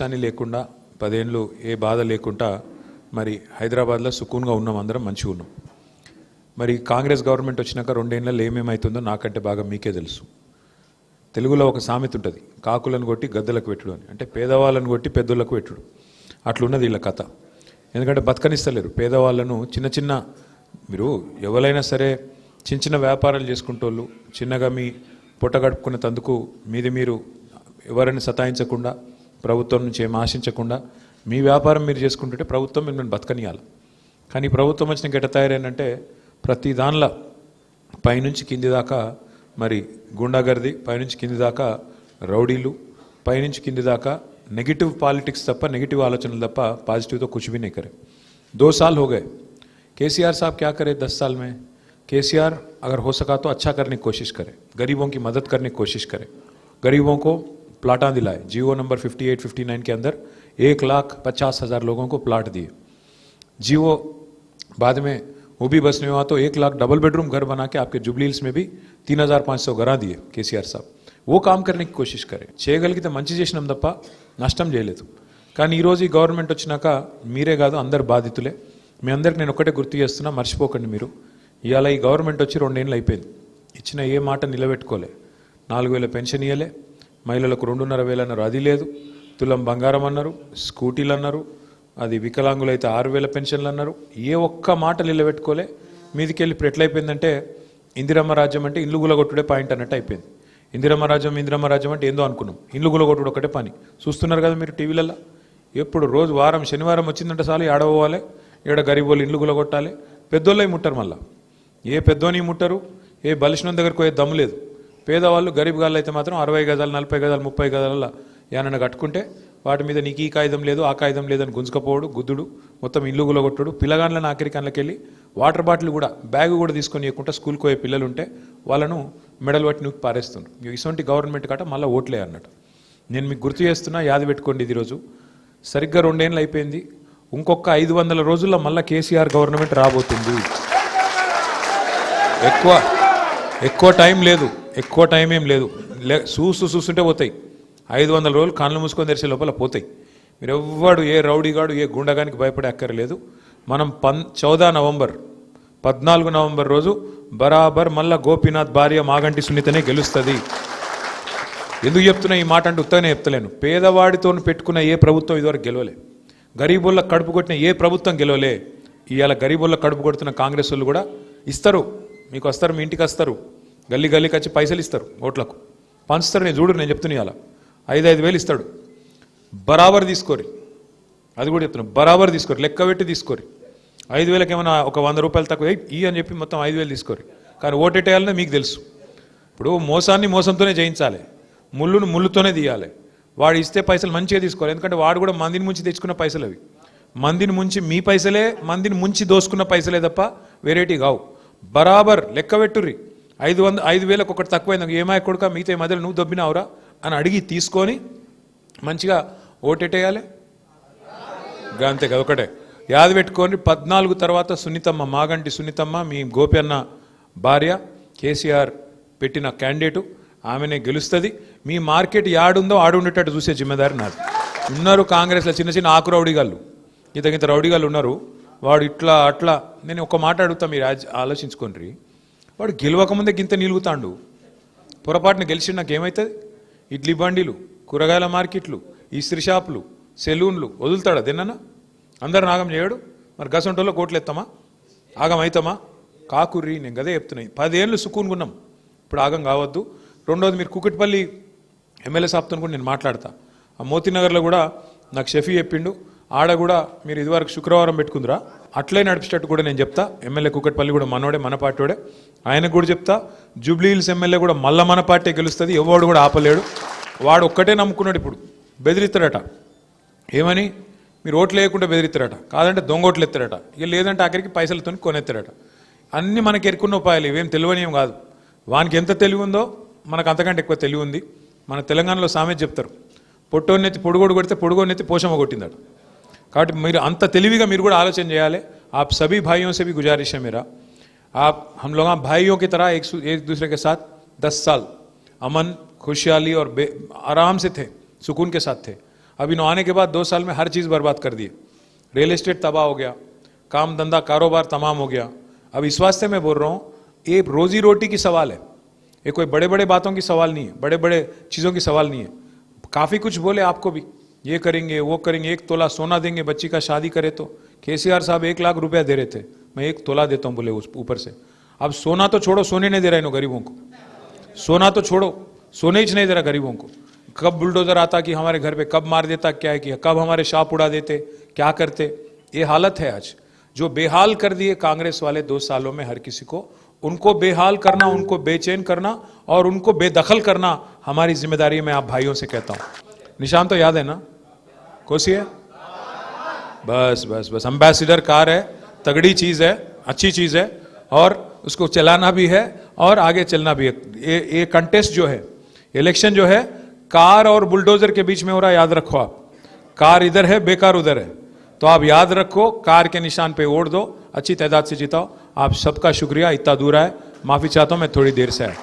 పరేషానీ లేకుండా 10 ఏళ్ళు ఏ బాధ లేకుండా మరి హైదరాబాద్లో సుకూన్గా ఉన్నాం, అందరం మంచిగా ఉన్నాం. మరి కాంగ్రెస్ గవర్నమెంట్ వచ్చినాక 2 ఏళ్ళలో ఏమేమవుతుందో నాకంటే బాగా మీకే తెలుసు. తెలుగులో ఒక సామెత ఉంటుంది, కాకులను కొట్టి గద్దలకు పెట్టుడు అని. అంటే పేదవాళ్ళను కొట్టి పెద్దోళ్ళకు పెట్టుడు. అట్లున్నది వీళ్ళ కథ. ఎందుకంటే బతకనిస్తలేరు పేదవాళ్ళను. చిన్న మీరు ఎవరైనా సరే చిన్న వ్యాపారాలు చేసుకుంటోళ్ళు, చిన్నగా మీ పొట్ట గడుపుకునే తందుకు మీరు ఎవరైనా సతాయించకుండా, ప్రభుత్వం నుంచి ఏం ఆశించకుండా మీ వ్యాపారం మీరు చేసుకుంటుంటే ప్రభుత్వం మిమ్మల్ని బతకనియాలి. కానీ ప్రభుత్వం వచ్చిన గెట తయారైందంటే ప్రతి దానిలో పైనుంచి కింది దాకా మరి గుండాగర్ది, పైనుంచి కింది దాకా రౌడీలు, పైనుంచి కింది దాకా నెగిటివ్ पॉलिटिक्स तप्पा, नेगेटिव आलोचनలు तप्पा पॉजिटिव तो कुछ भी नहीं करे. 2 साल हो गए. केसीआर साहब क्या करे 10 साल में? केसीआर अगर हो सका तो अच्छा करने की कोशिश करे, गरीबों की मदद करने की कोशिश करे, गरीबों को प्लाटा दिलाए. जियो नंबर 58-59 के अंदर 1,50,000 लोगों को प्लाट दिए. जियो बाद में वो भी बस नहीं हुआ तो 1 लाख डबल बेडरूम घर बना के आपके जुबली हिल्स में भी 3,500 घरा दिए केसीआर साहब. वो काम करने की कोशिश करें. చేయగలిగితే మంచి చేసినాం తప్ప నష్టం చేయలేదు. కానీ ఈరోజు ఈ గవర్నమెంట్ వచ్చినాక మీరే కాదు అందరు బాధితులే. మీ అందరికి నేను ఒకటే గుర్తు చేస్తున్నా, మర్చిపోకండి మీరు. ఇవాళ ఈ గవర్నమెంట్ వచ్చి 2 ఏళ్ళు అయిపోయింది. ఇచ్చిన ఏ మాట నిలబెట్టుకోలే. 4,000 పెన్షన్ ఇవ్వలే, మహిళలకు 2,500 అన్నారు, అది లేదు. తులం బంగారం అన్నారు, స్కూటీలు అన్నారు, అది వికలాంగులు అయితే 6,000 పెన్షన్లు అన్నారు. ఏ ఒక్క మాట నిలబెట్టుకోలే. మీదికెళ్ళి ఇప్పుడు ఎట్లయిపోయిందంటే ఇందిరమ్మ రాజ్యం అంటే ఇల్లు గులగొట్టుడే పాయింట్ అన్నట్టు అయిపోయింది. ఇందిరమ్మ రాజ్యం అంటే ఏందో అనుకున్నాం, ఇల్లు గులగొట్టుడు ఒకటే పని. చూస్తున్నారు కదా మీరు టీవీలలో. ఎప్పుడు రోజు వారం శనివారం వచ్చిందంటే చాలు ఏడవాలి, ఏడ గరీబోళ్ళు ఇల్లు గులగొట్టాలి. పెద్దోళ్ళే ముట్టరు, మళ్ళీ ఏ పెద్దోని ముట్టరు, ఏ బలిసిన దగ్గరకు పోయే దమ్ము లేదు. పేదవాళ్ళు గరీబ్ గాళ్ళు అయితే మాత్రం 60 గజాలు 40 గజాలు 30 గజాల ఏమన్నా కట్టుకుంటే వాటి మీద నీకు ఈ కాగితం లేదు ఆ కాగితం లేదని గుంజుకపోవడు, గుద్దుడు, మొత్తం ఇల్లు గులగొట్టుడు. పిల్లగాళ్ళని ఆఖరికి అందులోకెళ్ళి వాటర్ బాటిల్ కూడా బ్యాగ్ కూడా తీసుకొని ఇవ్వకుండా స్కూల్కి పోయే పిల్లలు ఉంటే వాళ్ళను మెడల్ పట్టి నూకి పారేస్తున్నారు. ఇటువంటి గవర్నమెంట్ కాట మళ్ళీ ఓట్లే అన్నట్టు. నేను మీకు గుర్తు చేస్తున్నా, యాది పెట్టుకోండి. ఇది రోజు సరిగ్గా 2 ఏళ్ళు అయిపోయింది. ఇంకొక 500 రోజుల్లో మళ్ళీ కేసీఆర్ గవర్నమెంట్ రాబోతుంది. ఎక్కువ టైం లేదు, ఎక్కువ టైం ఏం లేదు. చూస్తుంటే పోతాయి. 500 రోజులు కళ్ళు మూసుకొని తెరిచే లోపల పోతాయి. మీరు ఎవ్వడు ఏ రౌడీగాడు ఏ గుండగానికి భయపడే అక్కర్లేదు. మనం 14 నవంబర్ రోజు బరాబర్ మళ్ళా గోపీనాథ్ భార్య మాగంటి సునీతనే గెలుస్తుంది. ఎందుకు చెప్తున్నా ఈ మాట అంటే ఉత్తగానే చెప్తలేను. పేదవాడితో పెట్టుకున్న ఏ ప్రభుత్వం ఇదివరకు గెలవలే. గరీబుల్లో కడుపు కొట్టిన ఏ ప్రభుత్వం గెలవలే. ఇవాళ గరీబుల్లో కడుపు కొడుతున్న కాంగ్రెస్ వాళ్ళు కూడా ఇస్తారు, మీకు వస్తారు, మీ ఇంటికి వస్తారు, గల్లీకి వచ్చి పైసలు ఇస్తారు, ఓట్లకు పంచుతారు. నేను చూడు, నేను చెప్తున్నా ఇవాళ 5,000 ఇస్తాడు. బరాబర్ తీసుకోరి, అది కూడా చెప్తున్నాను, బరాబర్ తీసుకోరు, లెక్క పెట్టి తీసుకోరి. 5,000కి ఏమైనా ఒక 100 రూపాయలు తక్కువ ఈ అని చెప్పి మొత్తం 5,000 తీసుకోరు. కానీ ఓటెట్టేయాలనే మీకు తెలుసు. ఇప్పుడు మోసాన్ని మోసంతోనే జయించాలి, ముళ్ళును ముళ్ళుతోనే తీయాలి. వాడు ఇస్తే పైసలు మంచిగా తీసుకోవాలి. ఎందుకంటే వాడు కూడా మందిని ముంచి తెచ్చుకున్న పైసలు అవి. మందిని ముంచి మీ పైసలే, మందిని ముంచి దోసుకున్న పైసలే తప్ప వేరేటి కావు. బరాబర్ లెక్క పెట్టుర్రి. 5,000కి ఒకటి తక్కువైంది, ఏమాయ కొడుక మిగతా మధ్యలో నువ్వు దొబ్బినావురా అని అడిగి తీసుకొని మంచిగా ఓటెట్టేయాలి. అంతే కదా, ఒకటే యాద పెట్టుకొని. 14 తర్వాత సునీతమ్మ, మాగంటి సునీతమ్మ, మీ గోపి అన్న భార్య, కేసీఆర్ పెట్టిన క్యాండిడేటు, ఆమెనే గెలుస్తుంది. మీ మార్కెట్ యాడుందో ఆడుండేటట్టు చూసే జిమ్మేదారి నాది. ఉన్నారు కాంగ్రెస్లో చిన్న ఆకు రౌడీగాళ్ళు, ఇంత రౌడీగాళ్ళు ఉన్నారు. వాడు ఇట్లా అట్లా. నేను ఒక మాట అడుగుతా, మీరు ఆలోచించుకోండి. వాడు గెలవకముందే గింత నిలుగుతాండు, పొరపాటున గెలిచి నాకు ఏమవుతుంది? ఇడ్లీ బండిలు, కూరగాయల మార్కెట్లు, ఇస్త్రీ షాపులు, సెలూన్లు వదులుతాడా తిన్నా? అందరు ఆగం చేయడు. మరి గసంటోలో కోట్లు ఎత్తామా? ఆగం అవుతామా? కాకుర్రి. నేను గదే చెప్తున్నాయి. 10 ఏళ్ళు సుకూన్గున్నాం, ఇప్పుడు ఆగం కావద్దు. రెండోది, మీరు కూకట్పల్లి ఎమ్మెల్యే సాబ్తో కూడా నేను మాట్లాడతా. ఆ మోతీనగర్లో కూడా నాకు షఫీ చెప్పిండు, ఆడ కూడా మీరు ఇదివరకు శుక్రవారం పెట్టుకుందిరా, అట్లే నడిపించేటట్టు కూడా నేను చెప్తా. ఎమ్మెల్యే కూకట్పల్లి కూడా మనోడే, మన పార్టీడే, ఆయనకు కూడా చెప్తా. జూబ్లీ హిల్స్ ఎమ్మెల్యే కూడా మళ్ళీ మన పార్టీ గెలుస్తుంది, ఎవడు కూడా ఆపలేడు. వాడు ఒక్కటే నమ్ముకున్నాడు. ఇప్పుడు బెదిరిస్తాడట. ఏమని? మీరు ఓట్లు వేయకుండా బెదిరిస్తారట, కాదంటే దొంగ ఓట్లు ఎత్తారట, ఇక లేదంటే ఆఖరికి పైసలతో కొనెత్తారట. అన్నీ మనకి ఎరుకున్న ఉపాయాలు, ఇవేం తెలివనియం కాదు. వానికి ఎంత తెలివి ఉందో మనకు అంతకంటే ఎక్కువ తెలివి ఉంది. మన తెలంగాణలో సామెత చెప్తారు, పొట్టోన్నెత్తి పొడుగోడు కొడితే పొడుగోన్నెత్తి పోషమ్మ కొట్టిందట. కాబట్టి మీరు అంత తెలివిగా మీరు కూడా ఆలోచన చేయాలి. आप सभी भाइयों से भी गुजारिश है मेरा, आप हम लोग भाइयों की तरह एक दूसरे के साथ 10 साल अमन खुशहाली और आराम से थे, सुकून के साथ थे. अब इन आने के बाद 2 साल में हर चीज़ बर्बाद कर दी। रियल एस्टेट तबाह हो गया, काम धंधा कारोबार तमाम हो गया। अब इस वास्ते मैं बोल रहा हूँ, ये रोजी रोटी की सवाल है, ये कोई बड़े बड़े बातों की सवाल नहीं है, बड़े बड़े चीज़ों की सवाल नहीं है। काफ़ी कुछ बोले आपको भी, ये करेंगे वो करेंगे, 1 तोला सोना देंगे बच्ची का शादी करे तो। केसीआर साहब 1 लाख रुपया दे रहे थे, मैं 1 तोला देता हूँ बोले उस ऊपर से। अब सोना तो छोड़ो, सोने नहीं दे रहा इन गरीबों को, सोना तो छोड़ो, सोने ही नहीं दे रहा गरीबों को। कब बुलडोजर आता कि हमारे घर पे, कब मार देता, क्या है कि कब हमारे शाप उड़ा देते, क्या करते। ये हालत है आज, जो बेहाल कर दिए कांग्रेस वाले 2 सालों में हर किसी को। उनको बेहाल करना, उनको बेचैन करना और उनको बेदखल करना हमारी जिम्मेदारी है। मैं आप भाइयों से कहता हूं, निशान तो याद है ना, कोसी है, बस बस बस। एम्बेसडर कार है, तगड़ी चीज है, अच्छी चीज है, और उसको चलाना भी है और आगे चलना भी है। ये कंटेस्ट जो है, इलेक्शन जो है, कार और बुलडोजर के बीच में हो रहा है, याद रखो आप। कार इधर है, बेकार उधर है, तो आप याद रखो, कार के निशान पे वोट दो, अच्छी तादाद से जिताओ। आप सबका शुक्रिया, इतना दूर आए, माफी चाहता हूं मैं थोड़ी देर से आया।